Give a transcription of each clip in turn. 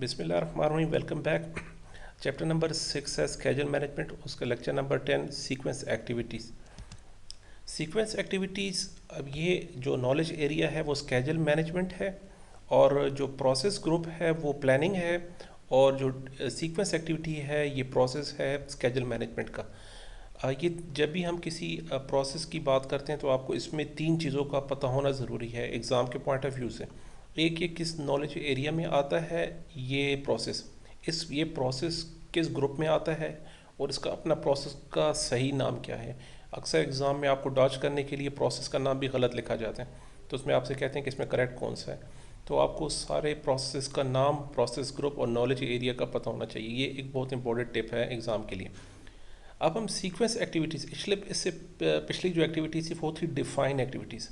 बिस्मिल्लाहिर्रहमानिर्रहीम। Welcome back. Chapter number 6 है schedule management, उसका lecture number 10 sequence activities. Sequence activities, अब ये जो नॉलेज एरिया है वो स्केड्यूल मैनेजमेंट है, और जो प्रोसेस ग्रुप है वो प्लानिंग है, और जो सीक्वेंस एक्टिविटी है ये प्रोसेस है स्केड्यूल मैनेजमेंट का। ये जब भी हम किसी प्रोसेस की बात करते हैं तो आपको इसमें तीन चीज़ों का पता होना ज़रूरी है एग्ज़ाम के पॉइंट ऑफ व्यू से। एक, ये किस नॉलेज एरिया में आता है ये प्रोसेस, ये प्रोसेस किस ग्रुप में आता है, और इसका अपना प्रोसेस का सही नाम क्या है। अक्सर एग्ज़ाम में आपको डॉज करने के लिए प्रोसेस का नाम भी गलत लिखा जाता है, तो उसमें आपसे कहते हैं कि इसमें करेक्ट कौन सा है। तो आपको सारे प्रोसेस का नाम, प्रोसेस ग्रुप और नॉलेज एरिया का पता होना चाहिए। ये एक बहुत इंपॉर्टेंट टिप है एग्ज़ाम के लिए। अब हम सीक्वेंस एक्टिविटीज़, इससे पिछली जो एक्टिविटीज़ थी वो थी डिफाइन एक्टिविटीज़,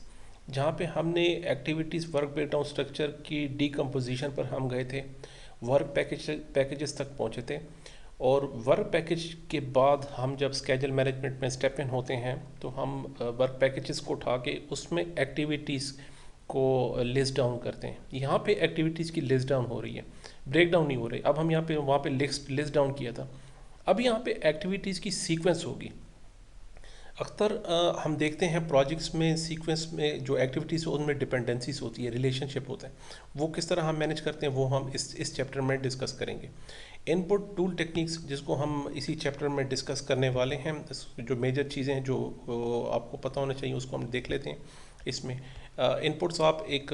जहाँ पे हमने एक्टिविटीज़ वर्क ब्रेकडाउन स्ट्रक्चर की डीकम्पोजिशन पर हम गए थे, वर्क पैकेजेस तक पहुँचे थे, और वर्क पैकेज के बाद हम जब स्केड्यूल मैनेजमेंट में स्टेप इन होते हैं तो हम वर्क पैकेजेस को उठा के उसमें एक्टिविटीज़ को लिस्ट डाउन करते हैं। यहाँ पे एक्टिविटीज़ की लिस्ट डाउन हो रही है, ब्रेक डाउन नहीं हो रही। अब हम यहाँ पे वहाँ पे लिस्ट डाउन किया था, अब यहाँ पे एक्टिविटीज़ की सीक्वेंस होगी। अक्सर हम देखते हैं प्रोजेक्ट्स में सीक्वेंस में जो एक्टिविटीज़ उनमें डिपेंडेंसीज होती है, रिलेशनशिप होता है, वो किस तरह हम मैनेज करते हैं वो हम इस चैप्टर में डिस्कस करेंगे। इनपुट टूल टेक्निक्स, जिसको हम इसी चैप्टर में डिस्कस करने वाले हैं, जो मेजर चीज़ें हैं जो आपको पता होना चाहिए उसको हम देख लेते हैं। इसमें इनपुट्स आप एक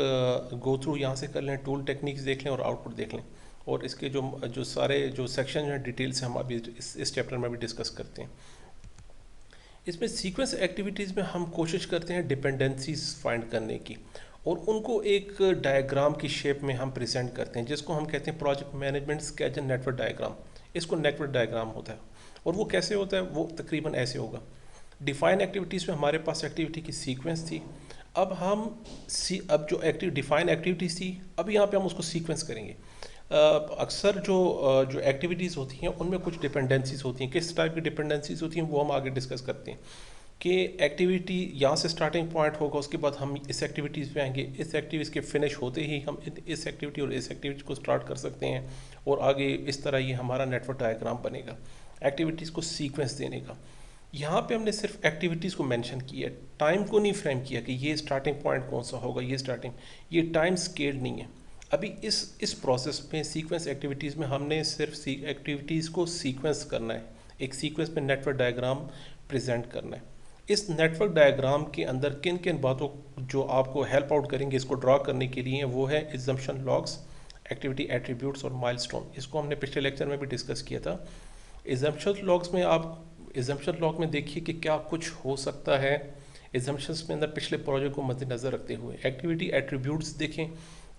गो थ्रू यहाँ से कर लें, टूल टेक्निक्स देख लें और आउटपुट देख लें, और इसके जो सारे जो सेक्शन हैं डिटेल से हम अभी इस चैप्टर में भी डिस्कस करते हैं। इसमें सीक्वेंस एक्टिविटीज़ में हम कोशिश करते हैं डिपेंडेंसीज फाइंड करने की, और उनको एक डायग्राम की शेप में हम प्रेजेंट करते हैं, जिसको हम कहते हैं project management schedule network diagram. इसको नेटवर्क डायग्राम होता है, और वो कैसे होता है, वो तकरीबन ऐसे होगा। डिफाइन एक्टिविटीज़ में हमारे पास एक्टिविटी की सीक्वेंस थी। अब अब जो डिफाइन एक्टिविटीज़ थी, अब यहाँ पे हम उसको सीक्वेंस करेंगे। अक्सर जो एक्टिविटीज़ होती हैं उनमें कुछ डिपेंडेंसीज होती हैं। किस टाइप की डिपेंडेंसीज होती हैं वो हम आगे डिस्कस करते हैं, कि एक्टिविटी यहाँ से स्टार्टिंग पॉइंट होगा, उसके बाद हम इस एक्टिविटीज़ पे आएंगे, इस एक्टिविटीज़ के फिनिश होते ही हम इस एक्टिविटी और इस एक्टिविटी को स्टार्ट कर सकते हैं, और आगे इस तरह ये हमारा नेटवर्क डायग्राम बनेगा एक्टिविटीज़ को सीक्वेंस देने का। यहाँ पे हमने सिर्फ एक्टिविटीज़ को मेंशन किया, टाइम को नहीं फ्रेम किया कि ये स्टार्टिंग पॉइंट कौन सा होगा, ये टाइम स्केल नहीं है। अभी इस प्रोसेस में सीक्वेंस एक्टिविटीज़ में हमने सिर्फ एक्टिविटीज़ को सीक्वेंस करना है, एक सीक्वेंस में नेटवर्क डायग्राम प्रेजेंट करना है। इस नेटवर्क डायग्राम के अंदर किन किन बातों जो आपको हेल्प आउट करेंगे इसको ड्रा करने के लिए, वो है एजम्पशन लॉग्स, एक्टिविटी एट्रीब्यूट्स और माइलस्टोन। इसको हमने पिछले लेक्चर में भी डिस्कस किया था। एजम्पशन लॉग्स में एजम्पशन लॉग में देखिए कि क्या कुछ हो सकता है एजम्पशंस में अंदर पिछले प्रोजेक्ट को मद्देनज़र रखते हुए। एक्टिविटी एट्रीब्यूट्स देखें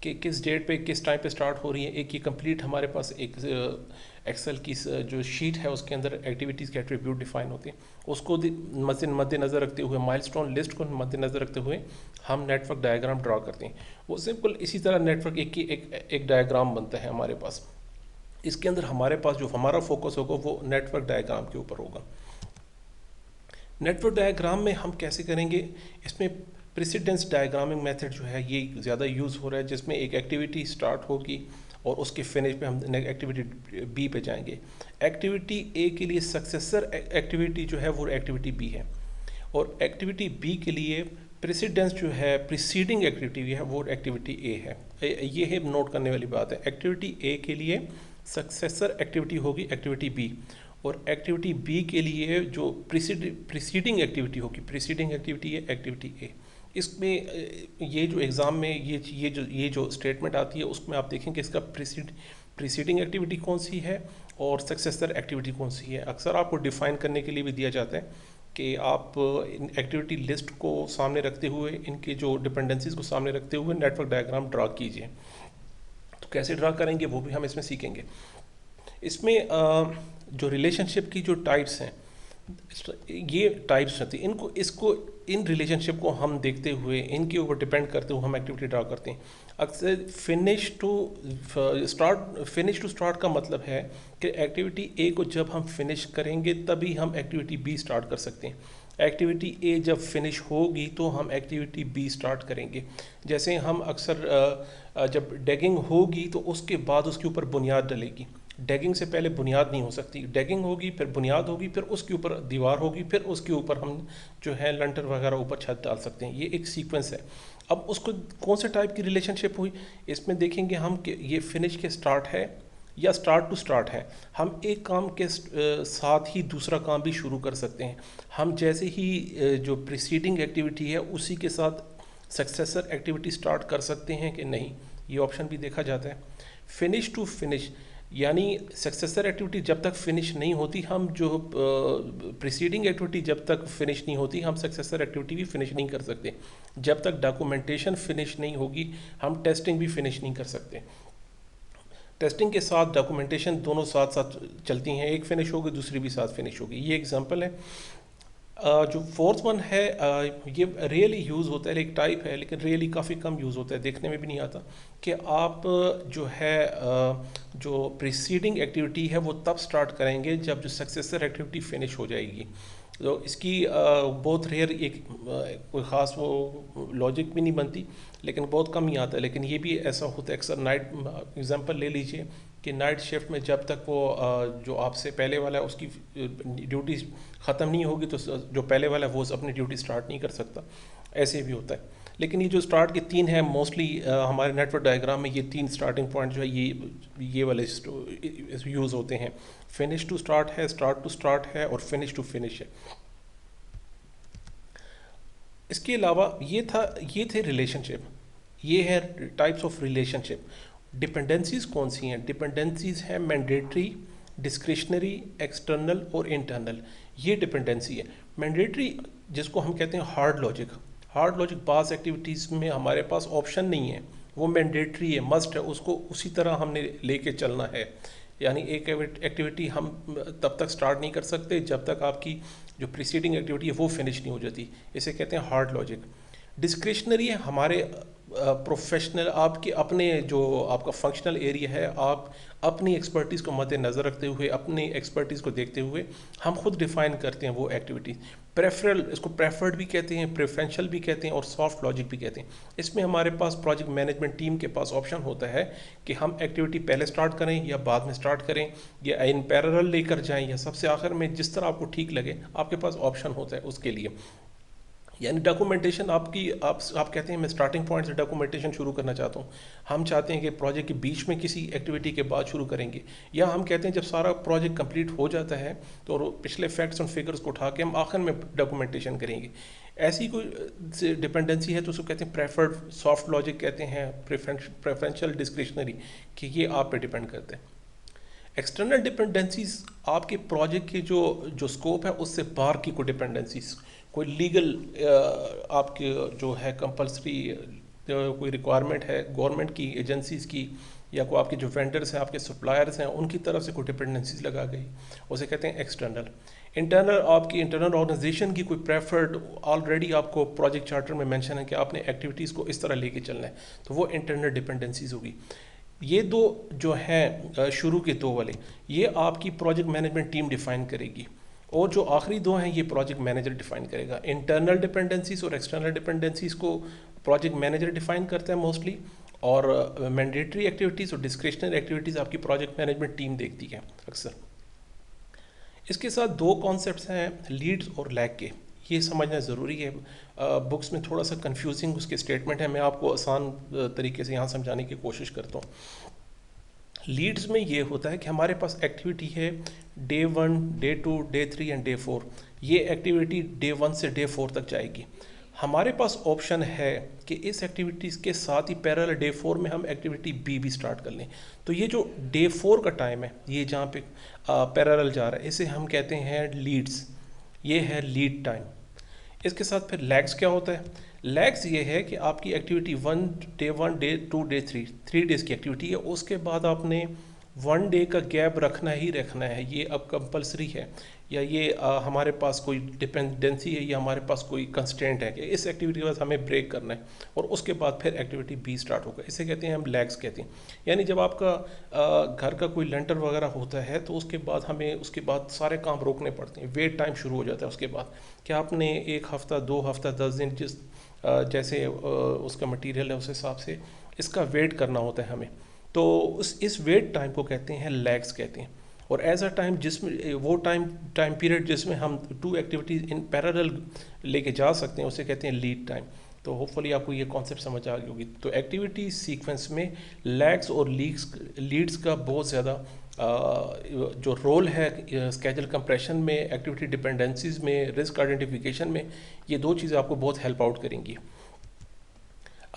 कि किस डेट पे किस टाइम पे स्टार्ट हो रही है। एक ये कंप्लीट हमारे पास एक एक्सेल की जो शीट है उसके अंदर एक्टिविटीज़ के एट्रीब्यूट डिफाइन होते हैं, उसको मद्देनज़र रखते हुए, माइलस्टोन लिस्ट को मद्देनज़र रखते हुए हम नेटवर्क डायग्राम ड्रा करते हैं। वो सिंपल इसी तरह नेटवर्क एक डायग्राम बनता है हमारे पास। इसके अंदर हमारे पास जो हमारा फोकस होगा वो नेटवर्क डायग्राम के ऊपर होगा। नेटवर्क डायग्राम में हम कैसे करेंगे, इसमें प्रेसिडेंस डायग्रामिंग मेथड जो है ये ज़्यादा यूज़ हो रहा है, जिसमें एक एक्टिविटी स्टार्ट होगी और उसके फिनिश पे हम एक्टिविटी बी पे जाएंगे। एक्टिविटी ए के लिए सक्सेसर एक्टिविटी जो है वो एक्टिविटी बी है, और एक्टिविटी बी के लिए प्रेसिडेंस जो है प्रीसीडिंग एक्टिविटी है वो एक्टिविटी ए है। ये है नोट करने वाली बात है। एक्टिविटी ए के लिए सक्सेसर एक्टिविटी होगी एक्टिविटी बी, और एक्टिविटी बी के लिए जो प्रीसीडिंग एक्टिविटी होगी, प्रीसीडिंग एक्टिविटी है एक्टिविटी ए। इसमें ये जो एग्ज़ाम में ये जो स्टेटमेंट आती है उसमें आप देखें कि इसका प्रीसीडिंग एक्टिविटी कौन सी है और सक्सेसर एक्टिविटी कौन सी है। अक्सर आपको डिफ़ाइन करने के लिए भी दिया जाता है कि आप इन एक्टिविटी लिस्ट को सामने रखते हुए, इनके जो डिपेंडेंसीज को सामने रखते हुए नेटवर्क डायग्राम ड्रा कीजिए। तो कैसे ड्रा करेंगे वो भी हम इसमें सीखेंगे। इसमें जो रिलेशनशिप की जो टाइप्स हैं, ये टाइप्स रहती हैं, इन रिलेशनशिप को हम देखते हुए, इनके ऊपर डिपेंड करते हुए हम एक्टिविटी ड्रा करते हैं। अक्सर फिनिश टू स्टार्ट का मतलब है कि एक्टिविटी ए को जब हम फिनिश करेंगे तभी हम एक्टिविटी बी स्टार्ट कर सकते हैं। एक्टिविटी ए जब फिनिश होगी तो हम एक्टिविटी बी स्टार्ट करेंगे। जैसे हम अक्सर जब डैगिंग होगी तो उसके बाद उसके ऊपर बुनियाद डलेगी। डैगिंग से पहले बुनियाद नहीं हो सकती, डैगिंग होगी फिर बुनियाद होगी फिर उसके ऊपर दीवार होगी फिर उसके ऊपर हम जो है लंटर वगैरह ऊपर छत डाल सकते हैं। ये एक सीक्वेंस है। अब उसको कौन से टाइप की रिलेशनशिप हुई इसमें देखेंगे हम कि ये फिनिश के स्टार्ट है या स्टार्ट टू स्टार्ट है। हम एक काम के साथ ही दूसरा काम भी शुरू कर सकते हैं। हम जैसे ही जो प्रीसीडिंग एक्टिविटी है उसी के साथ सक्सेसर एक्टिविटी स्टार्ट कर सकते हैं कि नहीं, ये ऑप्शन भी देखा जाता है। फिनिश टू फिनिश यानी सक्सेसर एक्टिविटी जब तक फिनिश नहीं होती, हम जो प्रीसीडिंग एक्टिविटी जब तक फिनिश नहीं होती हम सक्सेसर एक्टिविटी भी फिनिश नहीं कर सकते। जब तक डॉक्यूमेंटेशन फिनिश नहीं होगी हम टेस्टिंग भी फिनिश नहीं कर सकते। टेस्टिंग के साथ डॉक्यूमेंटेशन दोनों साथ साथ चलती हैं, एक फिनिश होगी दूसरी भी साथ फिनिश होगी। ये एग्जांपल है। जो फोर्थ वन है ये रियली यूज़ होता है, एक टाइप है लेकिन रियली काफ़ी कम यूज़ होता है, देखने में भी नहीं आता कि आप जो है जो प्रीसीडिंग एक्टिविटी है वो तब स्टार्ट करेंगे जब जो सक्सेसर एक्टिविटी फिनिश हो जाएगी। तो इसकी बहुत रेयर एक कोई ख़ास वो लॉजिक भी नहीं बनती, लेकिन बहुत कम ही आता है। लेकिन ये भी ऐसा होता है अक्सर। नाइट एग्जांपल ले लीजिए कि नाइट शिफ्ट में जब तक वो जो आपसे पहले वाला है उसकी ड्यूटी ख़त्म नहीं होगी तो जो पहले वाला है वो अपनी ड्यूटी स्टार्ट नहीं कर सकता। ऐसे भी होता है। लेकिन ये जो स्टार्ट के तीन है मोस्टली हमारे नेटवर्क डायग्राम में ये तीन स्टार्टिंग पॉइंट जो है ये वाले यूज़ होते हैं। फिनिश टू स्टार्ट है, स्टार्ट टू स्टार्ट है और फिनिश टू फिनिश है। इसके अलावा ये थे रिलेशनशिप। ये है टाइप्स ऑफ रिलेशनशिप। डिपेंडेंसीज कौन सी हैं? डिपेंडेंसीज हैं मैंडेटरी, डिस्क्रिशनरी, एक्सटर्नल और इंटरनल। ये डिपेंडेंसी है। मैंडेटरी जिसको हम कहते हैं हार्ड लॉजिक। हार्ड लॉजिक बास एक्टिविटीज़ में हमारे पास ऑप्शन नहीं है, वो मैंडेटरी है, मस्ट है, उसको उसी तरह हमने लेके चलना है। यानी एक एक्टिविटी हम तब तक स्टार्ट नहीं कर सकते जब तक आपकी जो प्रीसीडिंग एक्टिविटी है वो फिनिश नहीं हो जाती। इसे कहते हैं हार्ड लॉजिक। डिस्क्रिशनरी है हमारे प्रोफेशनल, आपके अपने जो आपका फंक्शनल एरिया है, आप अपनी एक्सपर्टीज़ को मद्देनज़र रखते हुए, अपनी एक्सपर्टीज़ को देखते हुए हम खुद डिफ़ाइन करते हैं वो एक्टिविटीज़। प्रेफरल, इसको प्रेफर्ड भी कहते हैं, प्रेफरेंशियल भी कहते हैं और सॉफ्ट लॉजिक भी कहते हैं। इसमें हमारे पास प्रोजेक्ट मैनेजमेंट टीम के पास ऑप्शन होता है कि हम एक्टिविटी पहले स्टार्ट करें या बाद में स्टार्ट करें या इन पैरेलल लेकर जाएं या सबसे आखिर में, जिस तरह आपको ठीक लगे आपके पास ऑप्शन होता है उसके लिए। यानी डॉक्यूमेंटेशन आप कहते हैं मैं स्टार्टिंग पॉइंट से डॉक्यूमेंटेशन शुरू करना चाहता हूँ। हम चाहते हैं कि प्रोजेक्ट के बीच में किसी एक्टिविटी के बाद शुरू करेंगे, या हम कहते हैं जब सारा प्रोजेक्ट कंप्लीट हो जाता है तो पिछले फैक्ट्स और फिगर्स को उठा के हम आखिर में डॉक्यूमेंटेशन करेंगे। ऐसी कोई डिपेंडेंसी है तो उसको कहते हैं प्रेफर्ड, सॉफ्ट लॉजिक कहते हैं, प्रेफरेंशियल, डिस्क्रिशनरी, कि ये आप पे डिपेंड करते हैं। एक्सटर्नल डिपेंडेंसीज आपके प्रोजेक्ट के जो स्कोप है उससे बाहर की कोई डिपेंडेंसीज, कोई लीगल आपके जो है कंपलसरी कोई रिक्वायरमेंट है गवर्नमेंट की एजेंसीज़ की, या कोई आपके जो वेंडर्स हैं, आपके सप्लायर्स हैं, उनकी तरफ से कोई डिपेंडेंसीज लगा गई, उसे कहते हैं एक्सटर्नल। इंटरनल आपकी इंटरनल ऑर्गेनाइजेशन की कोई प्रेफर्ड, ऑलरेडी आपको प्रोजेक्ट चार्टर में मेंशन है कि आपने एक्टिविटीज़ को इस तरह लेके चलना है, तो वो इंटरनल डिपेंडेंसीज होगी। ये दो जो हैं शुरू के दो वाले, ये आपकी प्रोजेक्ट मैनेजमेंट टीम डिफ़ाइन करेगी, और जो आखिरी दो हैं ये प्रोजेक्ट मैनेजर डिफ़ाइन करेगा। इंटरनल डिपेंडेंसीज और एक्सटर्नल डिपेंडेंसीज को प्रोजेक्ट मैनेजर डिफ़ाइन करता है मोस्टली, और मैंडेटरी एक्टिविटीज़ और डिस्क्रिशनरी एक्टिविटीज़ आपकी प्रोजेक्ट मैनेजमेंट टीम देखती है अक्सर। इसके साथ दो कॉन्सेप्ट्स हैं लीड्स और लैग के, ये समझना ज़रूरी है। बुक्स में थोड़ा सा कंफ्यूजिंग उसके स्टेटमेंट है, मैं आपको आसान तरीके से यहाँ समझाने की कोशिश करता हूँ। लीड्स में ये होता है कि हमारे पास एक्टिविटी है day 1, day 2, day 3 and day 4। ये एक्टिविटी डे 1 से डे 4 तक जाएगी। हमारे पास ऑप्शन है कि इस एक्टिविटीज़ के साथ ही पैरेलल डे 4 में हम एक्टिविटी बी भी स्टार्ट कर लें। तो ये जो डे 4 का टाइम है, ये जहाँ पे पैरेलल जा रहा है, इसे हम कहते हैं लीड्स। ये है लीड टाइम। इसके साथ फिर लैग्स क्या होता है? लैग्स ये है कि आपकी activity day 1, day 2, day 3 3 days की एक्टिविटी है, उसके बाद आपने 1 डे का गैप रखना ही रखना है, ये अब कंपलसरी है, या ये हमारे पास कोई डिपेंडेंसी है या हमारे पास कोई कंस्ट्रेंट है कि इस एक्टिविटी के बाद हमें ब्रेक करना है और उसके बाद फिर एक्टिविटी बी स्टार्ट होगा। इसे कहते हैं हम लैग्स कहते हैं। यानी जब आपका घर का कोई लेंटर वगैरह होता है तो उसके बाद हमें उसके बाद सारे काम रोकने पड़ते हैं, वेट टाइम शुरू हो जाता है उसके बाद कि आपने 1 हफ्ता 2 हफ्ता 10 दिन जिस जैसे उसका मटेरियल है उस हिसाब से इसका वेट करना होता है हमें। तो इस वेट टाइम को कहते हैं लैग्स कहते हैं। और एज अ टाइम जिसमें वो टाइम पीरियड जिसमें हम 2 एक्टिविटीज़ इन पैरेलल लेके जा सकते हैं उसे कहते हैं लीड टाइम। तो होपफुली आपको ये कॉन्सेप्ट समझ आ गई होगी। तो एक्टिविटी सीक्वेंस में लैग्स और लीड्स का बहुत ज़्यादा जो रोल है स्केड्यूल कंप्रेशन में, एक्टिविटी डिपेंडेंसीज में, रिस्क आइडेंटिफिकेशन में, ये 2 चीज़ें आपको बहुत हेल्प आउट करेंगी।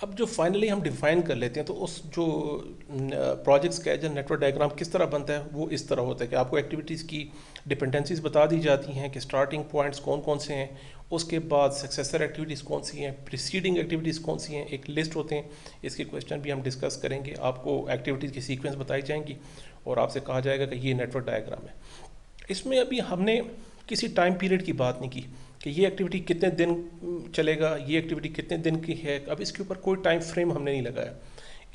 अब जो फाइनली हम डिफाइन कर लेते हैं तो उस जो प्रोजेक्ट स्केड्यूल नेटवर्क डायग्राम किस तरह बनता है वो इस तरह होता है कि आपको एक्टिविटीज़ की डिपेंडेंसीज बता दी जाती हैं कि स्टार्टिंग पॉइंट्स कौन कौन से हैं, उसके बाद सक्सेसर एक्टिविटीज़ कौन सी हैं, प्रीसीडिंग एक्टिविटीज़ कौन सी हैं, एक लिस्ट होते हैं। इसके क्वेश्चन भी हम डिस्कस करेंगे। आपको एक्टिविटीज़ की सीक्वेंस बताई जाएंगी और आपसे कहा जाएगा कि ये नेटवर्क डायग्राम है। इसमें अभी हमने किसी टाइम पीरियड की बात नहीं की कि ये एक्टिविटी कितने दिन चलेगा, ये एक्टिविटी कितने दिन की है। अब इसके ऊपर कोई टाइम फ्रेम हमने नहीं लगाया।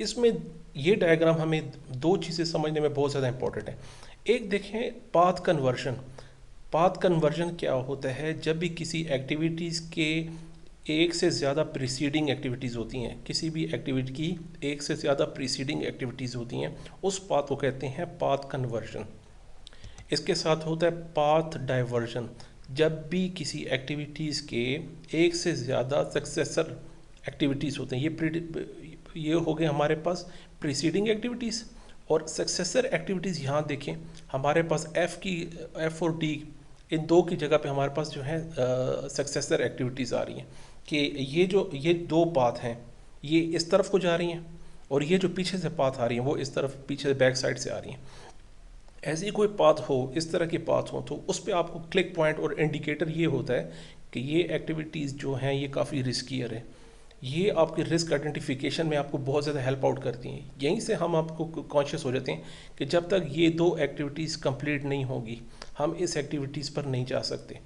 इसमें ये डायग्राम हमें 2 चीज़ें समझने में बहुत ज़्यादा इंपॉर्टेंट है। एक देखें पाथ कन्वर्जन। पाथ कन्वर्जन क्या होता है? जब भी किसी एक्टिविटीज़ के एक से ज़्यादा प्रीसीडिंग एक्टिविटीज़ होती हैं, किसी भी एक्टिविटी की एक से ज़्यादा प्रीसीडिंग एक्टिविटीज़ होती हैं, उस पाथ को कहते हैं पाथ कन्वर्जन। इसके साथ होता है पाथ डाइवर्जन। जब भी किसी एक्टिविटीज़ के एक से ज़्यादा सक्सेसर एक्टिविटीज़ होते हैं, ये हो गए हमारे पास प्रीसीडिंग एक्टिविटीज़। और सक्सेसर एक्टिविटीज़ यहाँ देखें, हमारे पास एफ़ और डी इन 2 की जगह पे हमारे पास जो है सक्सेसर एक्टिविटीज़ आ रही हैं कि ये 2 पाथ हैं, ये इस तरफ को जा रही हैं और ये जो पीछे से पाथ आ रही हैं वो इस तरफ पीछे बैक साइड से आ रही हैं। ऐसी कोई पाथ हो, इस तरह की पाथ हो, तो उस पर आपको क्लिक पॉइंट और इंडिकेटर ये होता है कि ये एक्टिविटीज़ जो हैं ये काफ़ी रिस्कियर है। ये आपके रिस्क आइडेंटिफिकेशन में आपको बहुत ज़्यादा हेल्प आउट करती हैं। यहीं से हम आपको कॉन्शियस हो जाते हैं कि जब तक ये 2 एक्टिविटीज़ कंप्लीट नहीं होगी हम इस एक्टिविटीज़ पर नहीं जा सकते।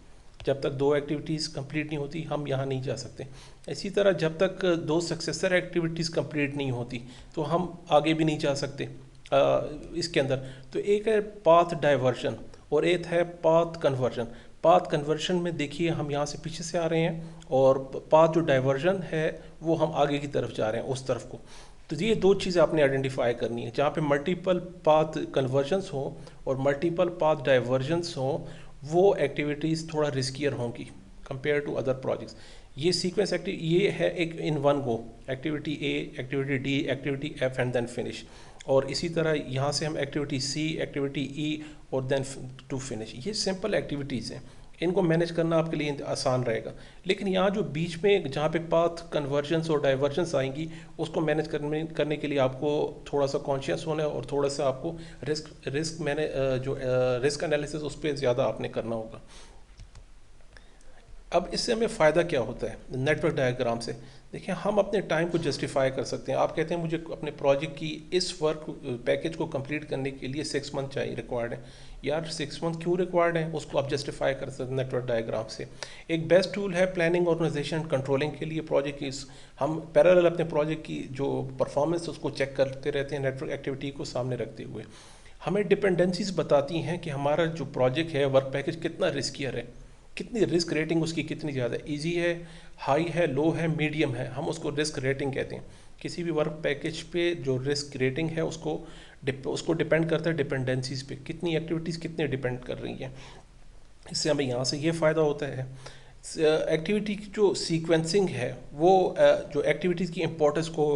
जब तक 2 एक्टिविटीज़ कंप्लीट नहीं होती हम यहाँ नहीं जा सकते। इसी तरह जब तक 2 सक्सेसर एक्टिविटीज़ कंप्लीट नहीं होती तो हम आगे भी नहीं जा सकते इसके अंदर। तो एक है पाथ डाइवर्जन और एक है पाथ कन्वर्जन। पाथ कन्वर्जन में देखिए हम यहाँ से पीछे से आ रहे हैं और पाथ जो डाइवर्जन है वो हम आगे की तरफ जा रहे हैं उस तरफ को। तो ये 2 चीज़ें आपने आइडेंटिफाई करनी है। जहाँ पे मल्टीपल पाथ कन्वर्जन्स हो और मल्टीपल पाथ डाइवर्जन्स हो वो एक्टिविटीज़ थोड़ा रिस्कियर होंगी कंपेयर टू अदर प्रोजेक्ट्स। ये सीक्वेंस ये है एक in one go, activity A, activity D, activity F and then finish. और इसी तरह यहाँ से हम एक्टिविटी सी, एक्टिविटी ई और देन टू फिनिश। ये सिंपल एक्टिविटीज़ हैं, इनको मैनेज करना आपके लिए आसान रहेगा। लेकिन यहाँ जो बीच में जहाँ पे पाथ कन्वर्जन्स और डाइवर्जन्स आएंगी उसको मैनेज करने के लिए आपको थोड़ा सा कॉन्शियस होना है और थोड़ा सा आपको रिस्क एनालिसिस उस पर ज़्यादा आपने करना होगा। अब इससे हमें फ़ायदा क्या होता है नेटवर्क डायग्राम से? देखिए हम अपने टाइम को जस्टिफाई कर सकते हैं। आप कहते हैं मुझे अपने प्रोजेक्ट की इस वर्क पैकेज को कंप्लीट करने के लिए 6 मंथ चाहिए, रिक्वायर्ड है। यार 6 मंथ क्यों रिक्वायर्ड है, उसको आप जस्टिफाई कर सकते हैं नेटवर्क डायग्राम से। एक बेस्ट टूल है प्लानिंग, ऑर्गेनाइजेशन, कंट्रोलिंग के लिए प्रोजेक्ट की। हम पैरेलल अपने प्रोजेक्ट की जो परफॉर्मेंस उसको चेक करते रहते हैं नेटवर्क एक्टिविटी को सामने रखते हुए। हमें डिपेंडेंसीज बताती हैं कि हमारा जो प्रोजेक्ट है वर्क पैकेज कितना रिस्कियर है, कितनी रिस्क रेटिंग उसकी कितनी ज़्यादा, इजी है, हाई है, लो है, मीडियम है, हम उसको रिस्क रेटिंग कहते हैं। किसी भी वर्क पैकेज पे जो रिस्क रेटिंग है उसको डिपेंड करता है डिपेंडेंसीज पे, कितनी एक्टिविटीज़ कितने डिपेंड कर रही हैं। इससे हमें यहाँ से ये फ़ायदा होता है। एक्टिविटी की जो सीक्वेंसिंग है वो जो एक्टिविटीज़ की इम्पोर्टेंस को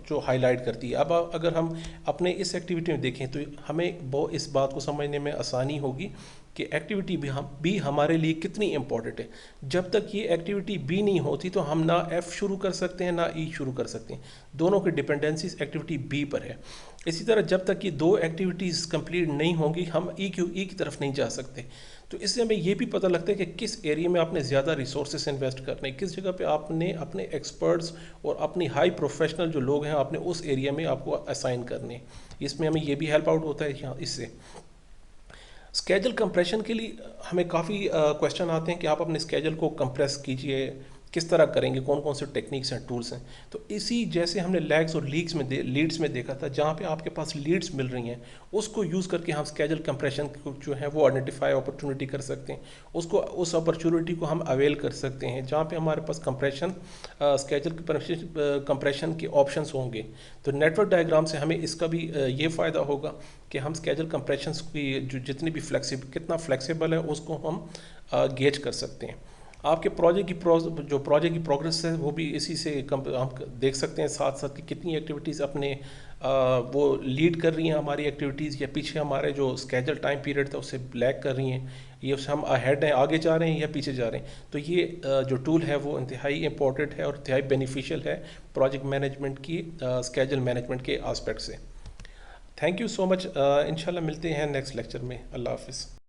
जो हाईलाइट करती है। अब अगर हम अपने इस एक्टिविटी में देखें तो हमें इस बात को समझने में आसानी होगी कि एक्टिविटी भी हमारे लिए कितनी इम्पॉर्टेंट है। जब तक ये एक्टिविटी बी नहीं होती तो हम ना एफ़ शुरू कर सकते हैं ना ई शुरू कर सकते हैं, दोनों की डिपेंडेंसीज एक्टिविटी बी पर है। इसी तरह जब तक ये दो एक्टिविटीज़ कंप्लीट नहीं होंगी हम ई की तरफ नहीं जा सकते। तो इससे हमें ये भी पता लगता है कि किस एरिया में आपने ज़्यादा रिसोर्सेस इन्वेस्ट करने, किस जगह पे आपने अपने एक्सपर्ट्स और अपनी हाई प्रोफेशनल जो लोग हैं आपने उस एरिया में आपको असाइन करने। इसमें हमें ये भी हेल्प आउट होता है यहाँ इससे। स्केजल कंप्रेशन के लिए हमें काफ़ी क्वेश्चन आते हैं कि आप अपने स्केजल को कंप्रेस कीजिए, किस तरह करेंगे, कौन कौन से टेक्निक्स हैं, टूल्स हैं। तो इसी जैसे हमने लैग्स और लीड्स में देखा था, जहाँ पे आपके पास लीड्स मिल रही हैं उसको यूज़ करके हम स्केजल कंप्रेशन को जो है वो आइडेंटिफाई अपॉर्चुनिटी कर सकते हैं, उसको उस अपॉर्चुनिटी को हम अवेल कर सकते हैं जहाँ पे हमारे पास कंप्रेशन स्केजल कंप्रेशन के ऑप्शंस होंगे। तो नेटवर्क डायग्राम से हमें इसका भी ये फ़ायदा होगा कि हम स्केजल कंप्रेशन की जो जितनी भी कितना फ्लेक्सिबल है उसको हम गेज कर सकते हैं। आपके प्रोजेक्ट की प्रोग्रेस है वो भी इसी से हम देख सकते हैं साथ साथ कि कितनी एक्टिविटीज़ अपने वो लीड कर रही हैं हमारी एक्टिविटीज़, या पीछे हमारे जो स्केजल टाइम पीरियड था उससे ब्लैक कर रही हैं, ये उससे हम अहेड हैं, आगे जा रहे हैं या पीछे जा रहे हैं। तो ये जो टूल है वो इंतहाई इंपॉर्टेंट है और इंतहाई बेनिफिशियल है प्रोजेक्ट मैनेजमेंट की स्केजल मैनेजमेंट के आस्पेक्ट से। Thank you so much. इंशाल्लाह मिलते हैं नेक्स्ट लेक्चर में। अल्लाह हाफिज़।